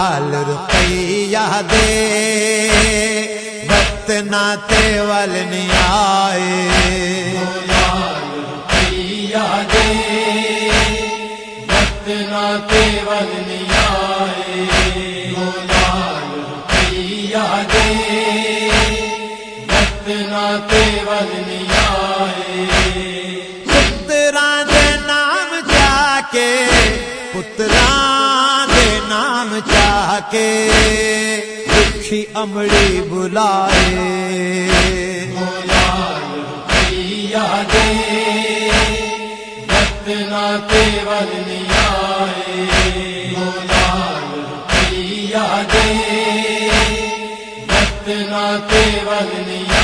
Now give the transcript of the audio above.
رقیہ دے وقت ناتے ول نہیں آئے، رقیہ دے وقت ناتے ول نہیں آئے، رقیہ دے وقت ناتے ول نہیں آئے، پتراں دے نام چاہ کے، پتراں دے نام چاہ کے دکھی امڑی بلائے، رقیہ دے وقت ناتے ول نہیں آئے، رقیہ دے وقت ناتے ول نہیں آئے۔